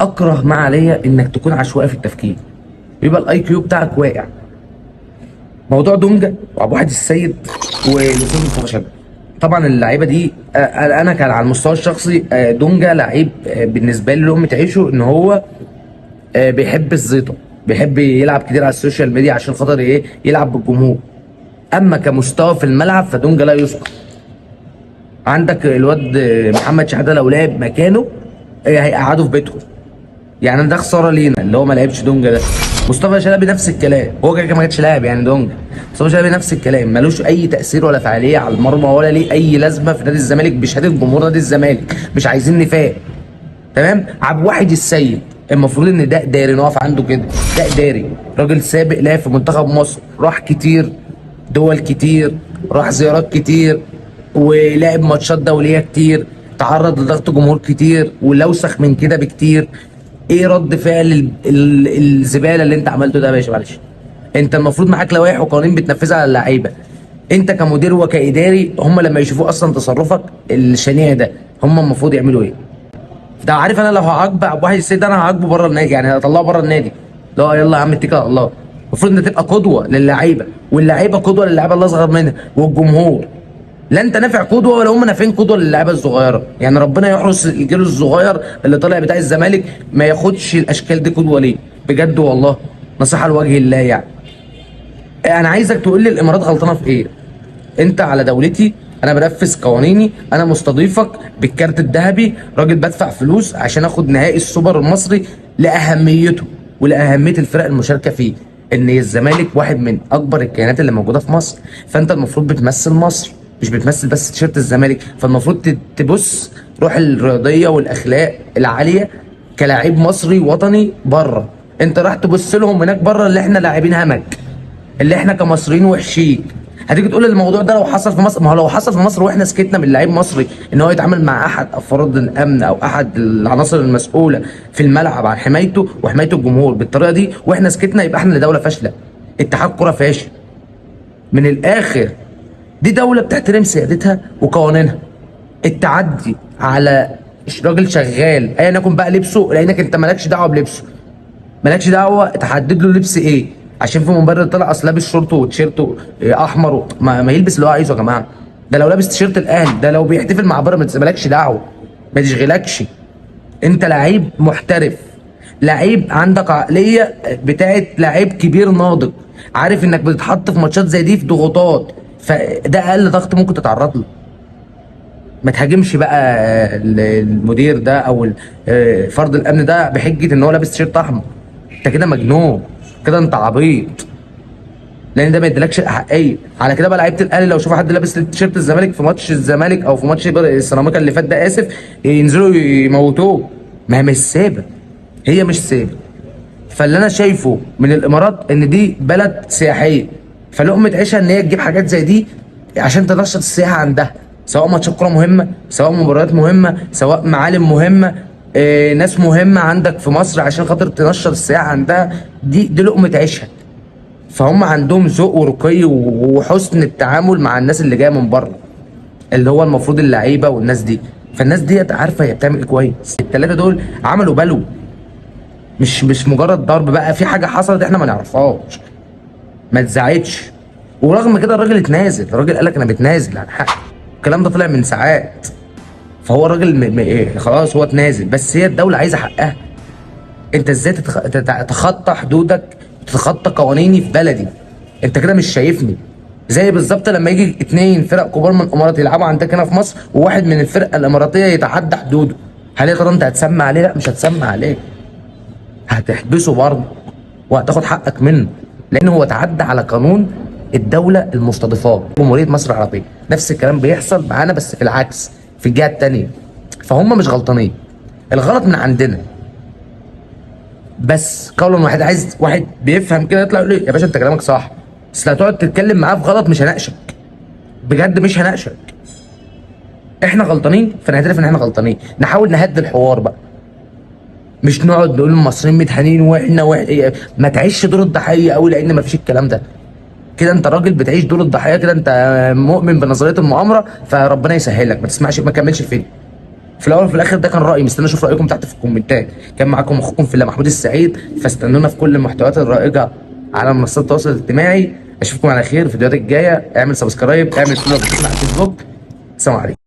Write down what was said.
اكره ما عليا انك تكون عشوائي في التفكير، يبقى الاي كيو بتاعك واقع. موضوع دونجا وابو واحد السيد والاستاذ مصطفى شلبي، طبعا اللعيبه دي انا كان على المستوى الشخصي دونجا لعيب بالنسبه لي لقمه عيشه، ان هو بيحب الزيطه، بيحب يلعب كتير على السوشيال ميديا عشان خاطر ايه؟ يلعب بالجمهور. اما كمستوى في الملعب فدونجا لا يذكر. عندك الواد محمد شحاته لو لعب مكانه هيقعده في بيتهم. يعني ده خساره لينا اللي هو ما لعبش دونجا ده. مصطفى شلبي نفس الكلام، هو كده ما كانش لاعب يعني دونجا. مصطفى شلبي نفس الكلام، ملوش اي تاثير ولا فعاليه على المرمى ولا ليه اي لازمه في نادي الزمالك بشهاده جمهور نادي الزمالك، مش عايزين نفاق. تمام. عبد الواحد السيد المفروض ان ده اداري نقف عنده كده، ده اداري راجل سابق لعب في منتخب مصر، راح كتير دول كتير، راح زيارات كتير، ولعب ماتشات دوليه كتير، تعرض لضغط جمهور كتير ولوسخ من كده بكتير. ايه رد فعل الزباله اللي انت عملته ده يا باشا؟ معلش، انت المفروض معاك لوائح وقوانين بتنفذها على اللعيبه. انت كمدير وكاداري هم لما يشوفوا اصلا تصرفك الشنيع ده هم المفروض يعملوا ايه؟ ده عارف انا لو هعاقب ابو واحد السيد انا هعاقبه بره النادي، يعني هطلعه بره النادي. لا يلا يا عم اتكل على الله. المفروض انت تبقى قدوه للعيبه، واللعيبه قدوه للعيبه اللي اصغر منها والجمهور. لا انت نافع قدوه ولا هم نافعين قدوه للعيبه الصغيره. يعني ربنا يحرس الجيل الصغير اللي طالع بتاع الزمالك ما ياخدش الاشكال دي قدوه ليه بجد والله. نصيحه لوجه الله يعني. انا عايزك تقول لي الامارات غلطانه في ايه؟ انت على دولتي، انا بنفذ قوانيني، انا مستضيفك بالكارت الذهبي، راجل بدفع فلوس عشان اخد نهائي السوبر المصري لاهميته ولاهميه الفرق المشاركه فيه. ان الزمالك واحد من اكبر الكيانات اللي موجوده في مصر، فانت المفروض بتمثل مصر، مش بتمثل بس تيشيرت الزمالك. فالمفروض تبص روح الرياضيه والاخلاق العاليه كلاعب مصري وطني بره. انت راح تبص لهم هناك بره اللي احنا لاعبين همك، اللي احنا كمصريين وحشين. هتيجي تقول الموضوع ده لو حصل في مصر، ما هو لو حصل في مصر واحنا سكتنا من لعيب مصري ان هو يتعامل مع احد افراد الامن او احد العناصر المسؤوله في الملعب عن حمايته وحمايه الجمهور بالطريقه دي واحنا سكتنا، يبقى احنا اللي دوله فاشله، اتحاد كره فاشل من الاخر. دي دوله بتحترم سيادتها وقوانينها. التعدي على راجل شغال ايا يكن بقى لبسه، لانك انت مالكش دعوه بلبسه، مالكش دعوه تحدد له لبس ايه عشان في مبرر طلع اصل لابس شورت وتيشيرت احمر ما يلبس اللي هو عايزه يا جماعه. ده لو لابس تيشيرت الاهلي، ده لو بيحتفل مع بيراميدز مالكش دعوه، ما تشغلكش. انت لعيب محترف، لعيب عندك عقليه بتاعت لعيب كبير ناضج، عارف انك بتتحط في ماتشات زي دي في ضغوطات، فده اقل ضغط ممكن تتعرض له. ما تهاجمش بقى المدير ده او فرد الامن ده بحجه ان هو لابس تيشيرت احمر. انت كده مجنون، كده انت عبيط، لان ده ما يديلكش الاحقيه. على كده بقى لعيبه الاهلي لو شافوا حد لابس تيشيرت الزمالك في ماتش الزمالك او في ماتش السيراميكا اللي فات ده، اسف، ينزلوا يموتوه. ما هي مش سابه، هي مش سابه. فاللي انا شايفه من الامارات ان دي بلد سياحيه، فلقمه عيشها ان هي تجيب حاجات زي دي عشان تنشط السياحه عندها، سواء ماتشات كوره مهمه، سواء مباريات مهمه، سواء معالم مهمه، ناس مهمه عندك في مصر عشان خاطر تنشط السياحه عندها. دي لقمه عيشها. فهم عندهم ذوق ورقي وحسن التعامل مع الناس اللي جايه من بره، اللي هو المفروض اللعيبه والناس دي. فالناس ديت عارفه هي بتعمل ايه كويس. الثلاثه دول عملوا بلو، مش مجرد ضرب بقى، في حاجه حصلت احنا ما نعرفهاش، ما تزعجش. ورغم كده الراجل اتنازل، الراجل قال لك انا بتنازل عن حقي. الكلام ده طلع من ساعات. فهو الراجل إيه خلاص هو اتنازل، بس هي الدوله عايزه حقها. انت ازاي تتخطى حدودك وتتخطى قوانيني في بلدي؟ انت كده مش شايفني. زي بالظبط لما يجي اتنين فرق كبار من الامارات يلعبوا عندك هنا في مصر، وواحد من الفرقه الاماراتيه يتعدى حدوده، هل يا ترى انت هتسمع عليه؟ لا مش هتسمع عليه، هتحبسه برضه وهتاخد حقك منه، لان هو تعدى على قانون الدوله المستضيفاه جمهوريه مصر العربيه. نفس الكلام بيحصل معانا بس في العكس، في الجهه الثانيه. فهم مش غلطانين، الغلط من عندنا. بس قولا واحد، عايز واحد بيفهم كده يطلع يقول لي يا باشا انت كلامك صح، بس لو تقعد تتكلم معاه في غلط مش هناقشك، بجد مش هناقشك. احنا غلطانين فنعترف ان احنا غلطانين، نحاول نهدي الحوار بقى، مش نقعد نقول المصريين متهانين واحنا ما تعيش دور الضحيه قوي، لان ما فيش الكلام ده. كده انت راجل بتعيش دور الضحيه، كده انت مؤمن بنظريه المؤامره، فربنا يسهلك ما تسمعش ما تكملش الفيديو. في الاول وفي الاخر ده كان رايي، مستني اشوف رايكم تحت في الكومنتات. كان معاكم اخوكم في الله محمود السعيد، فاستنونا في كل المحتويات الرائجه على منصات التواصل الاجتماعي. اشوفكم على خير في الفيديوهات الجايه. اعمل سبسكرايب، اعمل فولو على الفيسبوك. السلام عليكم.